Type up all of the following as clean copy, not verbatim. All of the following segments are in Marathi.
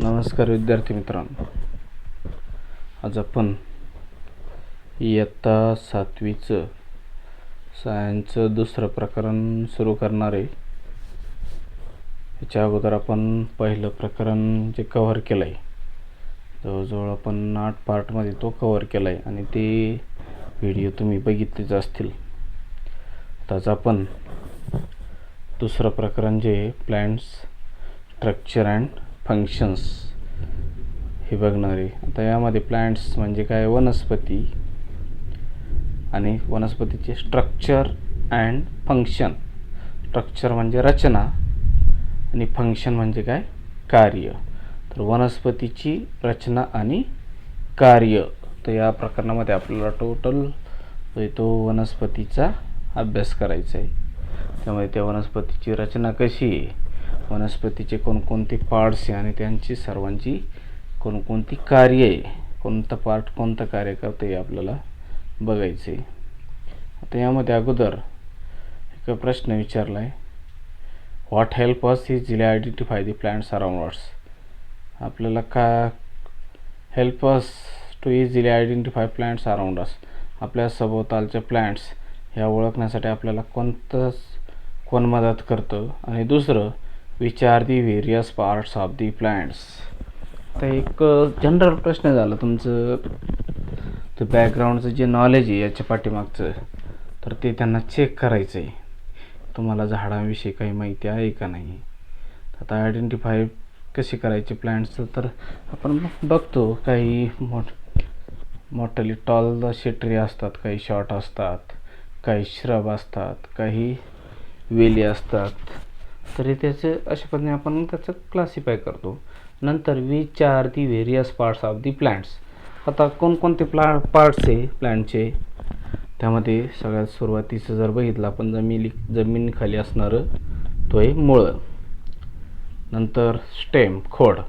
नमस्कार विद्यार्थी मित्रांनो, आज आपण इयत्ता 7वीचं सायन्सचं दुसरं प्रकरण सुरू करणार आहे. याच्या अगोदर आपण पहिलं प्रकरण जे कव्हर केलं आहे, जवळजवळ आपण 8 पार्टमध्ये तो कव्हर केला आहे आणि ते व्हिडिओ तुम्ही बघितलेच असतील. आताच आपण दुसरं प्रकरण जे प्लांट्स स्ट्रक्चर अँड फंक्शन्स हे बघणार आहे. आता यामध्ये प्लांट्स म्हणजे काय, वनस्पती आणि वनस्पतीचे स्ट्रक्चर अँड फंक्शन. स्ट्रक्चर म्हणजे रचना आणि फंक्शन म्हणजे काय, कार्य. तर वनस्पतीची रचना आणि कार्य, तर या प्रकरणामध्ये आपल्याला टोटल तो वनस्पतीचा अभ्यास करायचा आहे. त्यामुळे त्या वनस्पतीची रचना कशी आहे, वनस्पतीचे कोणकोणते पार्ट्स आहे आणि त्यांची सर्वांची कोणकोणती कार्य आहे, कोणतं पार्ट कोणतं कार्य करते हे आपल्याला बघायचं आहे. आता यामध्ये अगोदर एक प्रश्न विचारला आहे, what help us easily identify the plants around us. आपल्याला का help us to easily identify plants around us, आपल्या सभोवतालचे प्लांट्स ह्या ओळखण्यासाठी आपल्याला कोण मदत करतं. आणि दुसरं, which are the various parts of the plants. तर एक जनरल प्रश्न झाला तुमचं, तर बॅकग्राऊंडचं जे नॉलेज आहे याच्या पाठीमागचं, तर ते त्यांना चेक करायचं आहे, तुम्हाला झाडांविषयी काही माहिती आहे का नाही. आता आयडेंटिफाय कशी करायची प्लांट्सचं, तर आपण बघतो काही मोठाली टॉल असे ट्री असतात, काही शॉर्ट असतात, काही श्रब असतात, काही वेली असतात. तरी त्याचे अशा पद्धतीने आपण त्याचं क्लासिफाय करतो. नंतर which are the various parts of the plants. आता कोणकोणते पार्ट्स आहे प्लांटचे, त्यामध्ये सगळ्यात सुरुवातीचं जर बघितलं आपण, जमिनीखाली असणारं तो आहे मुळं, नंतर स्टेम खोड,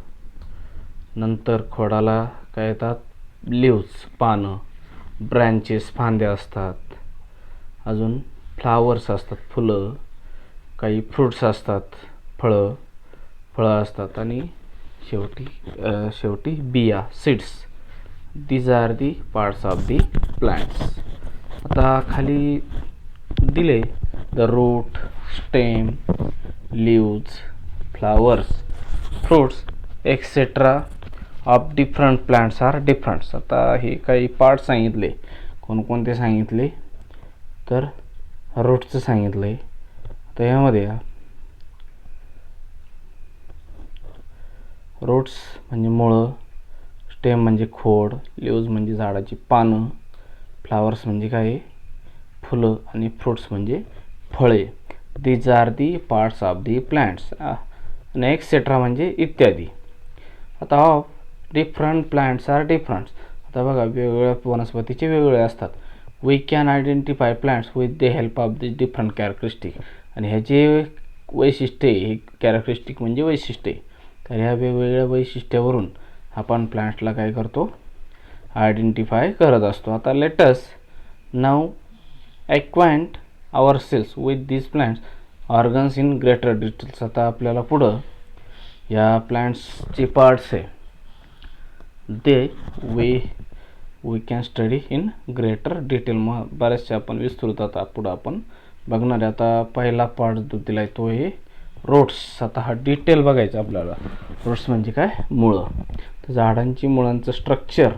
नंतर खोडाला काय येतात, लिव्स पानं, ब्रँचेस फांद्या असतात, अजून फ्लावर्स असतात फुलं, काही फ्रूट्स असतात फळं असतात, आणि शेवटी बिया seeds. These are the parts of the plants. आता खाली दिले the root, stem, leaves, flowers, fruits etcetera of different plants are differents. आता हे काही पार्ट सांगितले, कोणकोणते सांगितले, तर रूटचं सांगितलं आहे. तर यामध्ये रूट्स म्हणजे मुळं, स्टेम म्हणजे खोड, लिव्ज म्हणजे झाडाची पानं, फ्लावर्स म्हणजे काय, फुलं, आणि फ्रूट्स म्हणजे फळे. These are the parts of the plants. आणि एक्सेट्रा म्हणजे इत्यादी. आता of different plants are different. आता बघा, वेगवेगळ्या वनस्पतीचे वेगवेगळे असतात. We can identify plants with the help of the different characteristic. आणि ह्याचे वैशिष्ट्ये, हे कॅरेक्टरिस्टिक म्हणजे वैशिष्ट्ये, तर ह्या वेगवेगळ्या वैशिष्ट्यावरून आपण प्लांट्सला काय करतो, आयडेंटिफाय करत असतो. आता let's now acquaint our cells with this plants organs in greater details. आता आपल्याला पुढं या प्लांट्सचे पार्ट्स आहे ते we can study in greater detail. मग बऱ्याचशा आपण विस्तृत आता पुढं आपण बघणार आहे. आता पहिला पार्ट जो दिला आहे तो आहे रूट्स. आता हा डिटेल बघायचा आपल्याला. रूट्स म्हणजे काय, मुळं. तर झाडांची मुळांचं स्ट्रक्चर,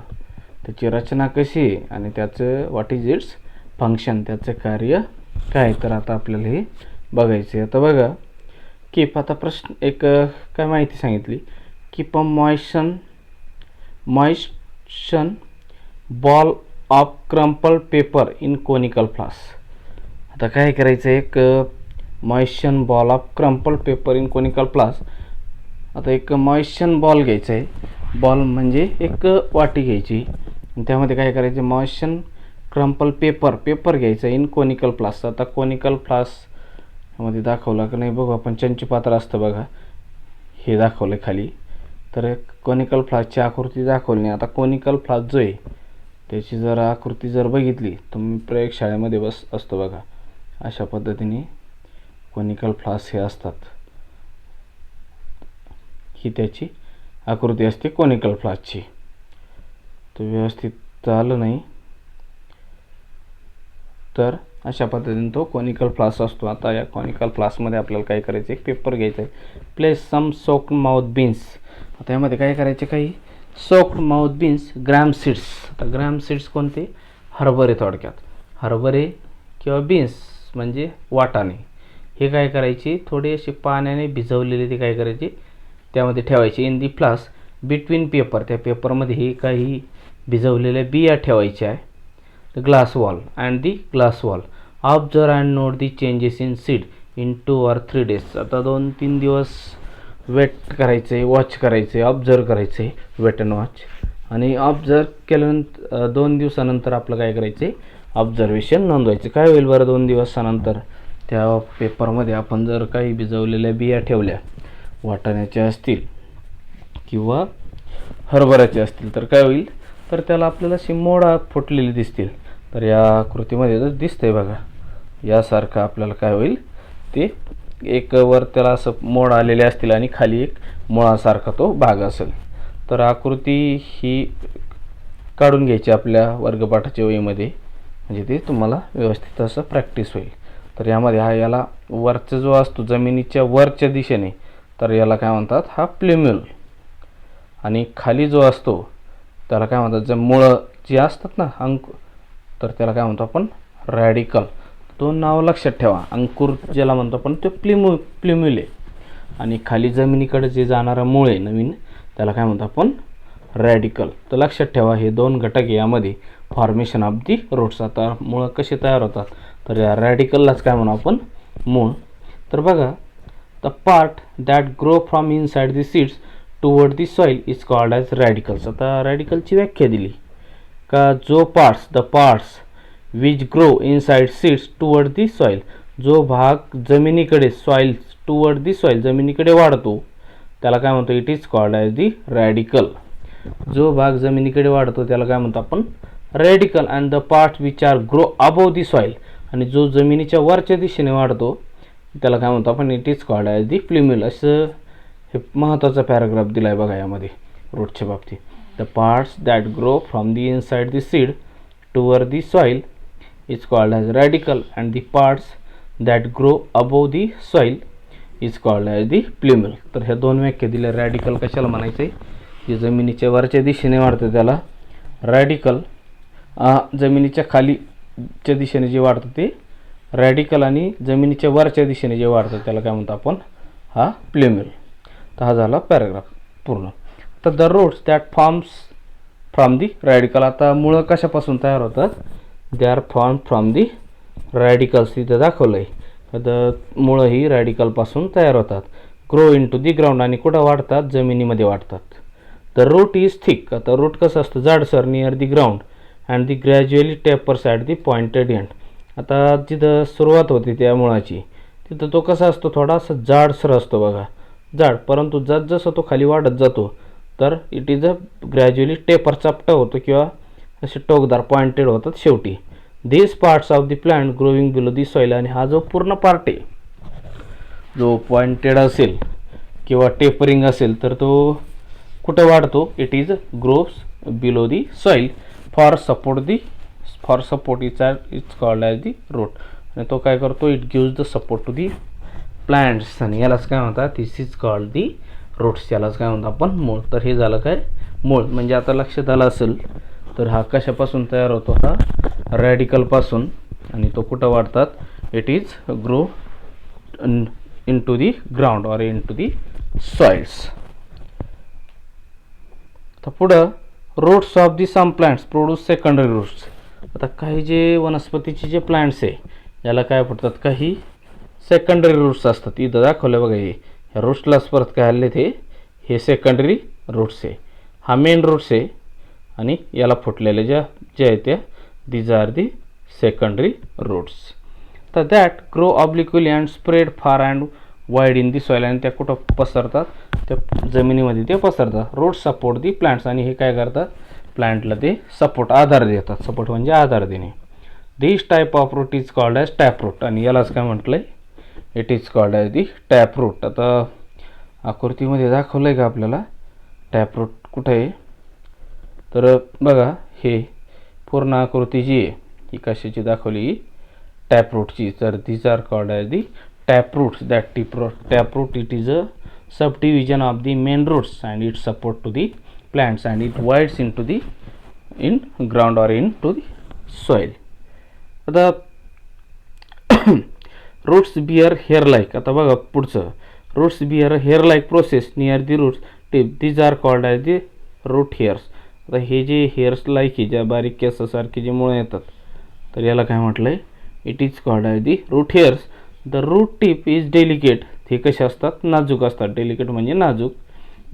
त्याची रचना कशी आहे, आणि त्याचं व्हॉट इज इट्स फंक्शन, त्याचं कार्य काय. तर आता आपल्याला हे बघायचं आहे. आता बघा, कीप. आता प्रश्न एक काय माहिती सांगितली, keep a moisten ball of crumpled paper in conical flask. आता काय करायचं, एक moisten ball of crumpled paper in conical flask. आता एक मॉइशन बॉल घ्यायचा आहे, बॉल म्हणजे एक वाटी घ्यायची, त्यामध्ये काय करायचं, मॉइशन क्रम्पल पेपर घ्यायचा इन कोनिकल फ्लास. आता कोनिकल फ्लास मध्ये दाखवला का नाही बघू आपण, चंचुपात्र असतं बघा, हे दाखवलं खाली. तर कोनिकल फ्लासची आकृती दाखवली नाही. आता कोनिकल फ्लास जो आहे त्याची जर आकृती जर बघितली, तुम्ही प्रयोगशाळेमध्ये असतो बघा, अशा पद्धतीने कोनिकल फ्लास हे असतात, ही त्याची आकृती असते कोनिकल फ्लासची. तर व्यवस्थित आलं नाही तर अशा पद्धतीने तो कोनिकल फ्लास असतो. आता या कोनिकल फ्लासमध्ये आपल्याला काय करायचं, एक पेपर घ्यायचा आहे. Place some soaked mouth beans. आता यामध्ये काय करायचे, काही soaked mouth beans, gram seeds. आता ग्रॅम सीड्स कोणते, हरभरे, थोडक्यात हरभरे किंवा बीन्स म्हणजे वाटाणे. हे काय करायचे, थोडे असे पाण्याने भिजवलेले ते काय करायचे त्यामध्ये ठेवायचे. इन दी फ्लास बिटवीन पेपर, त्या पेपरमध्ये हे काही भिजवलेल्या बिया ठेवायच्या आहे. The glass wall and the glass wall. Observe and note the changes in seed in 2 or 3 days. आता 2-3 दिवस वेट करायचे, वॉच करायचे, ऑब्झर्व करायचे, वेट अँड वॉच. आणि ऑब्झर्व केल्यानंतर 2 दिवसानंतर आपलं काय करायचे, ऑब्झर्वेशन नोंदवायचे. काय होईल बरं, 2 दिवसानंतर त्या पेपरमध्ये आपण जर काही भिजवलेल्या बिया ठेवल्या, वाटाण्याच्या असतील किंवा हरभऱ्याचे असतील, तर काय होईल, तर त्याला आपल्याला अशी मोडा फुटलेली दिसतील. तर या आकृतीमध्ये जर दिसतंय बघा, यासारखं आपल्याला काय होईल, ते एक वर त्याला असं मोड आलेले असतील आणि खाली एक मुळासारखा तो भाग असेल. तर आकृती ही काढून घ्यायची आपल्या वर्गपाठाच्या वहीमध्ये, म्हणजे ते तुम्हाला व्यवस्थित असं प्रॅक्टिस होईल. तर यामध्ये याला वरचा जो असतो जमिनीच्या वरच्या दिशेने, तर याला काय म्हणतात, हा प्ल्युम्युल. आणि खाली जो असतो त्याला काय म्हणतात, जे मुळं जी असतात ना, तर त्याला काय म्हणतो आपण, रॅडिकल. दोन नाव लक्षात ठेवा. अंकुर ज्याला म्हणतो आपण ते प्ल्युम्युल आहे, आणि खाली जमिनीकडे जे जाणारा मूळ आहे नवीन, त्याला काय म्हणतो आपण, रॅडिकल. तर लक्षात ठेवा, हे 2 घटक आहे यामध्ये फॉर्मेशन ऑफ दी रूट्स. आता मुळं कसे तयार होतात, तर या रॅडिकललाच काय म्हणू आपण, मूळ. तर बघा, the part that grow from inside the seeds toward the soil is called as radicals. आता रॅडिकलची व्याख्या दिली का, जो the parts which grow inside seeds toward the soil, जो भाग जमिनीकडे, सॉइल टुवर्ड दी सॉइल, जमिनीकडे वाढतो, त्याला काय म्हणतो, it is called as the radical. जो भाग जमिनीकडे वाढतो त्याला काय म्हणतो आपण, radical. And the part which are grow above the soil, आणि जो जमिनीच्या वरच्या दिशेने वाढतो त्याला काय म्हणतो आपण, it is called as the plumule. असं हे महत्त्वाचा पॅराग्राफ दिला आहे बघा यामध्ये रूटच्या बाबतीत. The parts that grow from the inside the seed toward the soil is called as radicle, and the parts that grow above the soil is called as the plumule. तर ह्या 2 व्याख्या दिल्या. रॅडिकल कशाला म्हणायचं आहे, जे जमिनीच्या वरच्या दिशेने वाढतं त्याला रॅडिकल, जमिनीच्या खालीच्या दिशेने जे वाढतं ते रॅडिकल, आणि जमिनीच्या वरच्या दिशेने जे वाढतं त्याला काय म्हणतो आपण, हा प्ल्युम्युल. तर हा झाला पॅराग्राफ पूर्ण. तर the roots that forms from the radical. आता मुळं कशापासून तयार होतात, they are form from the radicals. तिथं दाखवलं आहे, तर मुळं ही रॅडिकलपासून तयार होतात. Grow into the ground, आणि कुठं वाढतात, जमिनीमध्ये वाढतात. The root is thick. आता रूट कसं असतं, जाडसर, near the ground, and the gradually tapers at the pointed end. आता जिथं सुरुवात होते त्या मुळाची, तिथं तो कसा असतो, थोडासा जाडसर असतो बघा, जाड. परंतु जसं तो खाली वाढत जातो, तर it is a gradually taper, चपटा होतो किंवा असे टोकदार, पॉइंटेड होतात शेवटी. This parts of the plant growing below the soil. आणि हा जो पूर्ण पार्ट आहे, जो पॉइंटेड असेल किंवा टेपरिंग असेल, तर तो कुठं वाढतो, it is grows below the soil for support is called as the root. आणि तो काय करतो, it gives the support to the plants, आणि यालाच काय म्हणतात, this is called the roots. यालाच काय म्हणतो आपण, मूळ. तर हे झालं काय, मूळ. म्हणजे आता लक्षात आलं असेल, तर हा कशापासून तयार होतो, हा रॅडिकलपासून, आणि तो कुठं वाढतात, it is grow into the ground or into the soils. तर पुढं, roots of the some plants produce secondary roots. आता काही जे वनस्पतीचे जे प्लांट्स आहे याला काय पडतात, काही सेकंडरी रूट्स असतात. इथं दाखवलं बघा, हे ह्या रूट्सलाच परत काय आले, ते हे सेकंडरी रूट्स आहे. हा मेन रूट्स आहे, आणि याला फुटलेले जे आहेत त्या, these are the secondary roots. तर that grow obliquely and spread far and wide in the soil. आणि त्या कुठं पसरतात, त्या जमिनीमध्ये ते पसरतात. Roots support the plants. आणि हे काय करतात, प्लांटला ते सपोर्ट, आधार देतात. सपोर्ट म्हणजे आधार देणे. This type of root is called as tap root. आणि यालाच काय म्हटलं आहे, it is called as the tap root. आता आकृतीमध्ये दाखवलं आहे का आपल्याला, टॅपरूट कुठे आहे, तर बघा हे पूर्ण आकृती जी आहे ही कशाची दाखवली, टॅपरूटची. तर these are called as the taproots. That taproot it is a subdivision of the main roots and it support to the plants and it wides into the in ground or into the soil. आता roots bear hair like. आता बघा पुढचं, roots bear a hair like process near the roots tip. These are called as the root hairs. आता हे जे हेअर्स लाईक आहे, ज्या बारीक केसासारखे जे मुळं येतात, तर याला काय म्हटलं आहे, it is called as the root hairs. The root tip is delicate. हे कसे असतात, नाजूक असतात. डेलिकेट म्हणजे नाजूक.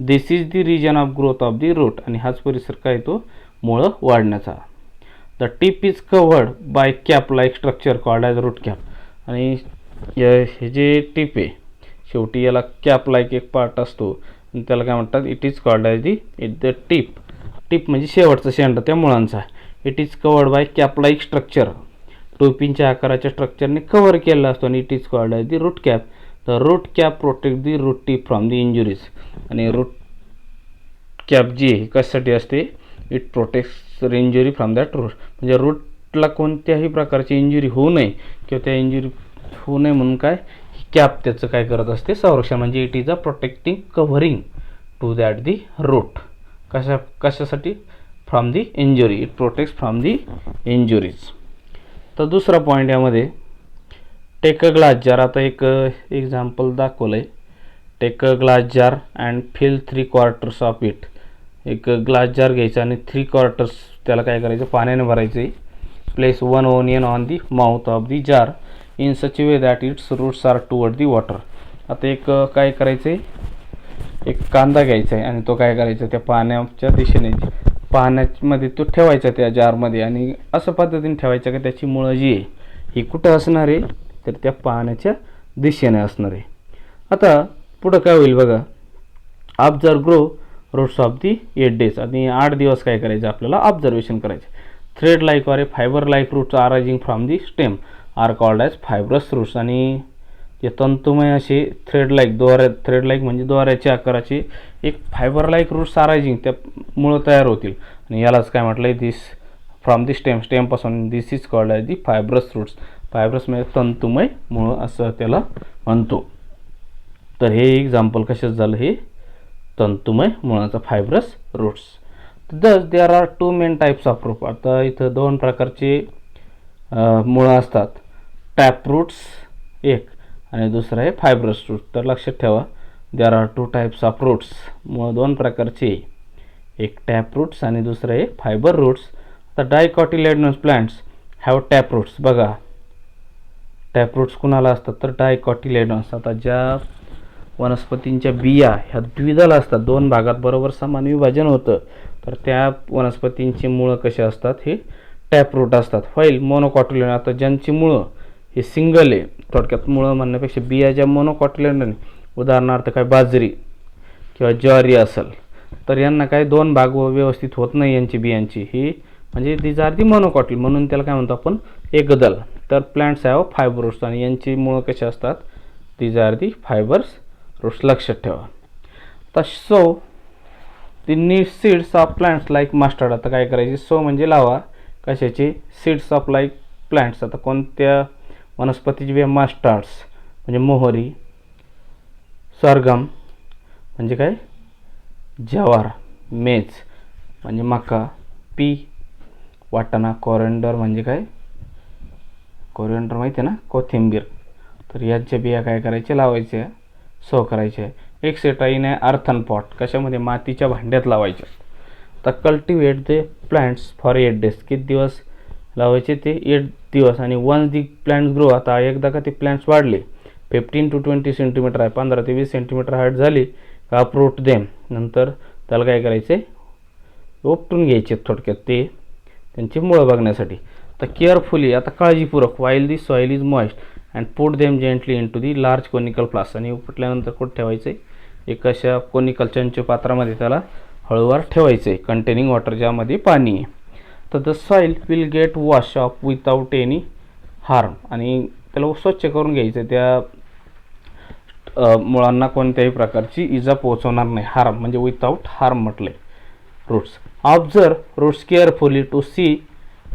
This is the region of growth of the root. आणि हाच परिसर काय तो मुळं वाढण्याचा. The tip is covered by cap like structure called as root cap. आणि हे जे टिप आहे शेवटी याला कॅप लाईक एक पार्ट असतो आणि त्याला काय म्हणतात, it is called as the tip. Tip म्हणजे शेवटचा शेंडा त्या मुळांचा. It is covered by cap like structure. टोपींच्या आकाराच्या स्ट्रक्चरने कव्हर केलेला असतो आणि it is called as the root cap. The root cap protect the root tip from the injuries. आणि रूट कॅप जी आहे कशासाठी असते, it protects injury from that root. म्हणजे रूटला कोणत्याही प्रकारची इंजुरी होऊ नये किंवा त्या इंजुरी होऊ नये म्हणून काय कॅप त्याचं काय करत असते, संरक्षण. म्हणजे it is a protecting covering to that the root. कशासाठी, from the injury. It protects from the injuries. तर दुसरा पॉईंट यामध्ये, टेक अ ग्लास जार. आता एक एक्झाम्पल दाखवलं आहे. Take a glass jar and fill 3/4 of it. एक ग्लास जार घ्यायचा आणि 3/4 त्याला काय करायचं, पाण्याने भरायचं आहे. Place 1 onion on the mouth of the jar in such way that its roots are toward the water. आता एक काय करायचं आहे, एक कांदा घ्यायचा आहे आणि तो काय करायचा, त्या पाण्याच्या दिशेने पाण्यामध्ये तो ठेवायचा त्या जारमध्ये. आणि असं पद्धतीने ठेवायचं की त्याची मुळं जी आहे ही कुठं असणार आहे, तर त्या पाण्याच्या दिशेने असणार आहे. आता पुढं काय होईल बघा, observe grow roots of the 8 days. आणि 8 दिवस काय करायचं आपल्याला, ऑब्झर्वेशन करायचं. Thread like or a fibre like roots arising from the stem are called as fibrous roots. आणि ते तंतुमय असे थ्रेड लाईक म्हणजे दोऱ्याच्या आकाराचे एक फायबर लाईक रूट्स अरायझिंग त्या मुळं तयार होतील. आणि यालाच काय म्हटलं आहे, दिस फ्रॉम दी स्टेमपासून. This is called as the fibrous roots. Fibrous म्हणजे तंतुमय मुळं असं त्याला म्हणतो. तर हे एक्झाम्पल कशाचं झालं, हे तंतुमय मुळाचा fibrous roots. Thus there are 2 main types of root. आता इथं 2 प्रकारचे मुळं असतात. टॅप रूट्स एक आणि दुसरं आहे फायब्रस रूट. तर लक्षात ठेवा, there are 2 types of roots. मुळं 2 प्रकारचे, एक टॅप रूट्स आणि दुसरं आहे फायबर रूट्स. आता डायकॉटिलेडोनस प्लांट्स हॅव टॅप रूट्स. बघा टॅप रूट्स कुणाला असतात, तर डायकॉटिलेडोनस. आता ज्या वनस्पतींच्या बिया ह्या द्विदल असतात, 2 भागात बरोबर समान विभाजन होतं, तर त्या वनस्पतींची मुळं कशी असतात, हे टॅपरूट असतात. व्हाईल मोनोकॉटिलेडोन, आता ज्यांची मुळं हे सिंगल आहे, थोडक्यात मुळं म्हणण्यापेक्षा बिया ज्या मोनोकॉटिलेडोन, उदाहरणार्थ काय बाजरी किंवा ज्वारी असेल, तर यांना काय 2 भाग व्यवस्थित होत नाही यांची बियांची, ही म्हणजे दीज आर दी मोनोकॉटिल, म्हणून त्याला काय म्हणतो आपण, एकदल. तर प्लांट्स हॅव फायबर रूट्स आणि यांची मुळं कशी असतात, these are the fibres roots. लक्षात ठेवा. आता so the need seeds of plants like mustard. आता काय करायचे, सो म्हणजे लावा कशाचे, सीड्स ऑफ लाईक प्लांट्स. आता कोणत्या वनस्पतीचे बिया, मस्टर्ड्स म्हणजे मोहरी, सरगम म्हणजे काय ज्वार, मेज म्हणजे मका, पी वाटाणा, कोरिएंडर म्हणजे काय, कोरिएंडर माहिती आहे ना, कोथिंबीर. तर याच्या बिया काय करायचे, लावायचे, सो करायचे. Etcetera in A earthen pot, कशामध्ये, मातीच्या भांड्यात लावायचे. तर cultivate the plants for 8 days. किती दिवस लावायचे, ते 8 दिवस. आणि वन्स दी प्लांट्स ग्रो, आता एकदा का ते प्लांट्स वाढले 15 to 20 सेंटीमीटर आहे, 15 ते 20 सेंटीमीटर हाईट झाली का अप्रूट देम. नंतर त्याला काय करायचे, उपटून घ्यायचे थोडक्यात ते त्यांची मुळं बघण्यासाठी. तर केअरफुली, आता काळजीपूर्वक, while the soil is moist and put them gently into the large conical flask. आणि उपटल्यानंतर कुठं ठेवायचे, एक अशा कोनिकल चंच पात्रामध्ये त्याला हळूवार ठेवायचे, कंटेनिंग वॉटर, ज्यामध्ये पाणी आहे. तर the soil will get wash off without any harm. आणि त्याला स्वच्छ करून घ्यायचं त्या मुळांना कोणत्याही प्रकारची इजा पोहोचवणार नाही, हार्म म्हणजे विथआउट हार्म म्हटले roots. Observe roots carefully to see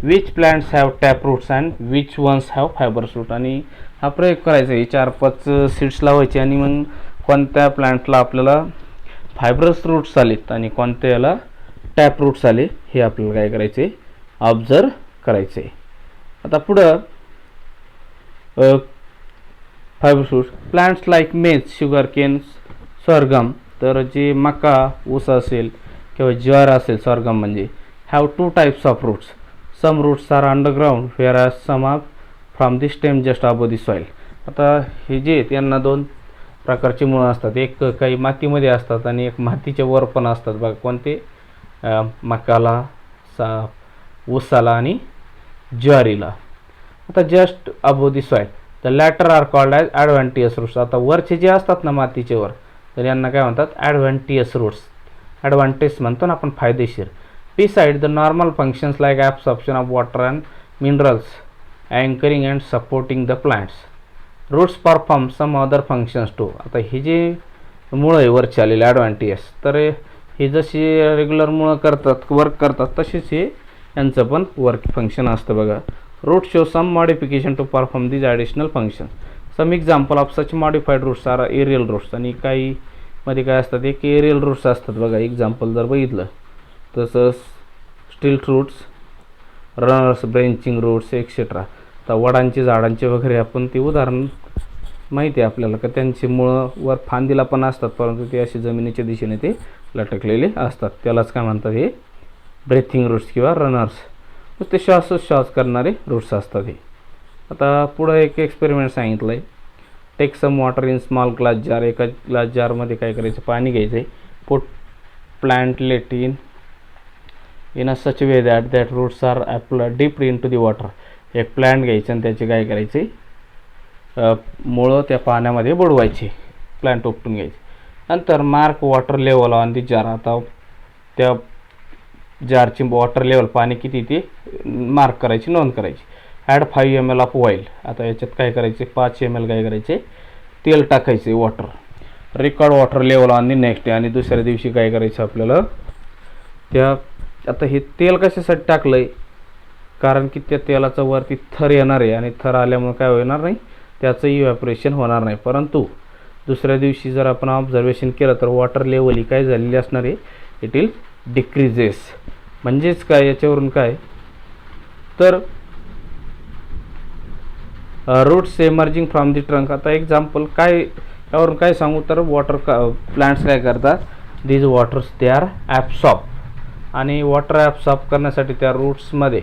which plants have tap roots and which ones have fibrous root. आणि हा प्रयोग करायचा आहे, 4-5 सीड्स लावायचे आणि मग कोणत्या प्लांटला आपल्याला फायबरस रूट्स आलेत आणि कोणत्याला टॅप रूट्स आले हे आपल्याला काय करायचे, ऑब्झर्व करायचे. आता पुढं फायबरस रूट्स प्लांट्स लाईक मेज, शुगर केन, सॉर्गम. तर जे मका, ऊस असेल किंवा ज्वार असेल, सॉर्गम म्हणजे have 2 types of roots. Some roots are underground where some are from the stem just above the soil. आता हे जे आहेत यांना 2 प्रकारचे मुळं असतात, एक काही मातीमध्ये असतात आणि एक मातीच्या वर पण असतात बघा. कोणते, मकाला, ऊसाला आणि ज्वारीला. आता just above the soil the latter are called as adventitious roots. आता वरचे जे असतात ना मातीचे वर, तर यांना काय म्हणतात, ॲडव्हान्टियस रूट्स. ॲडव्हान्टेज म्हणतो ना आपण, फायदेशीर. Beside the normal functions like absorption of water and minerals, anchoring and supporting the plants, roots perform some other functions too. आता हे जे मुळं आहे वरचे आलेले ॲडव्हान्टियस, तर हे जशी रेग्युलर मुळं करतात, वर्क करतात, तसेच हे यांचं पण वर्क फंक्शन असतं बघा. Root show some modification to perform these additional function. Some example of such modified roots are aerial roots. आणि काही मध्ये काय असतात, एक एरियल रूट्स असतात बघा. एक्झाम्पल जर बघितलं तसं stilt roots, runners, branching roots etcetera. तर वडांचे, झाडांचे वगैरे आपण ते उदाहरण माहिती आहे आपल्याला, का त्यांची मुळं वर फांदीला पण असतात, परंतु ते असे जमिनीच्या दिशेने ते लटकलेले असतात. त्यालाच काय म्हणतात, हे ब्रेथिंग रूट्स किंवा रनर्स. ते श्वासोच्छ्वास करणारे रूट्स असतात हे. आता पुढं एक एक्सपेरिमेंट सांगितलं आहे. Take some water in small glass jar. एका ग्लास जारमध्ये काय करायचं, पाणी घ्यायचं आहे. Put plantlet in a such way that roots are applied deep into the water. एक प्लांट घ्यायचं आणि त्याचे काय करायचे, मुळं त्या पाण्यामध्ये बुडवायचे, प्लांट उपटून घ्यायचे. नंतर mark water level on the jar. आता त्या जारची वॉटर लेवल, पाणी किती ते मार्क करायची, नोंद करायची. Add 5 ml of oil. आता याच्यात काय करायचे, 5 ml काय करायचे, तेल टाकायचे, water. Record water level on the next day. आणि दुसऱ्या दिवशी काय करायचं आपल्याला, त्या आता हे तेल कशासाठी टाकलं आहे, कारण की त्या तेलाचा वरती थर येणार आहे आणि थर आल्यामुळे काय होणार नाही, त्याचं इव्हॅपोरेशन होणार नाही. परंतु दुसऱ्या दिवशी जर आपण ऑब्झर्वेशन केलं तर वॉटर लेवल ही काय झालेली असणार आहे, इट विल डिक्रीजेस. म्हणजेच काय, याच्यावरून काय, तर roots emerging from the trunk. आता एक्झाम्पल काय, यावरून काय सांगू, तर वॉटर प्लांट्स काय करतात, these waters they are absorb. आणि वॉटर ॲब्सॉर्ब करण्यासाठी त्या रूट्समध्ये,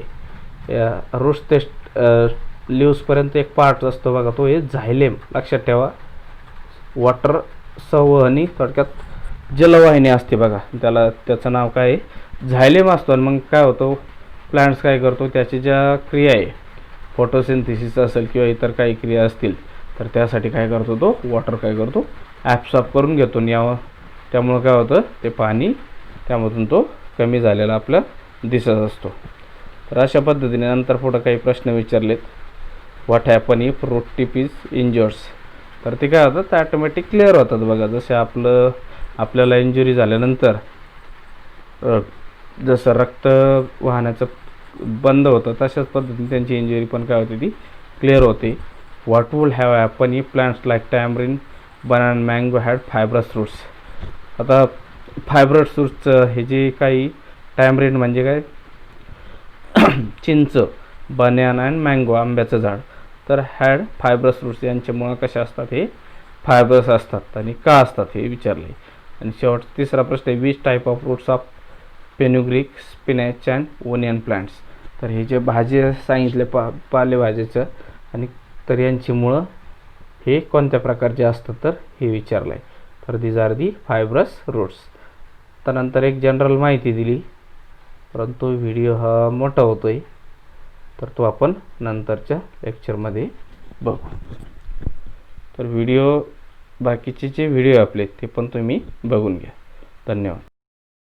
रूट्स ते लिव्सपर्यंत एक पार्ट असतो बघा, तो हे झायलेम. लक्षात ठेवा, वॉटर संवहनी, थोडक्यात जलवाहिनी असते बघा, त्याचं नाव काय आहे, झायलेम असतो. आणि मग काय होतं, प्लांट्स काय करतो, त्याची ज्या क्रिया आहे, फोटोसिंथेसिस असेल किंवा इतर काही क्रिया असतील, तर त्यासाठी काय करतो, तो वॉटर काय करतो, ॲब्सॉर्ब करून घेतो. आणि त्यामुळं काय होतं, ते पाणी त्यामधून तो कमी झालेला आपला दिसत असतो. तर अशा पद्धतीने नंतर पुढं काही प्रश्न विचारलेत, what happen if root tip is injures. तर ते काय होतं, ते ॲटोमॅटिक क्लिअर होतात बघा. जसे आपल्याला इंजुरी झाल्यानंतर जसं रक्त वाहण्याचं बंद होतं, तशाच पद्धतीने त्यांची इंजुरी पण काय होते, ती क्लिअर होते. What would have happen if plants like tamarind, banana, mango had fibrous roots. आता फायब्रस रूट्सचं हे जे काही, टॅमरिन म्हणजे काय, चिंच, बनाना अँड मँगो, आंब्याचं झाड, तर हॅड फायब्रस रूट्स. यांच्यामुळं कशा असतात, हे फायब्रस असतात. आणि का असतात हे विचारले. आणि शेवट तिसरा प्रश्न आहे, which type of roots of fenugreek, spinach and onion plants. तर हे जे भाजी सांगितले, पालेभाज्याचं, आणि तर यांची मुळं हे कोणत्या प्रकारचे असतात, तर हे विचारलं आहे. तर these are the fibrous roots. त्यानंतर एक जनरल माहिती दिली, परंतु व्हिडिओ हा मोठा होतो आहे, तर तो आपण नंतरच्या लेक्चरमध्ये बघू. तर बाकीचे जे व्हिडिओ आपले ते पण तुम्ही बघून घ्या. धन्यवाद.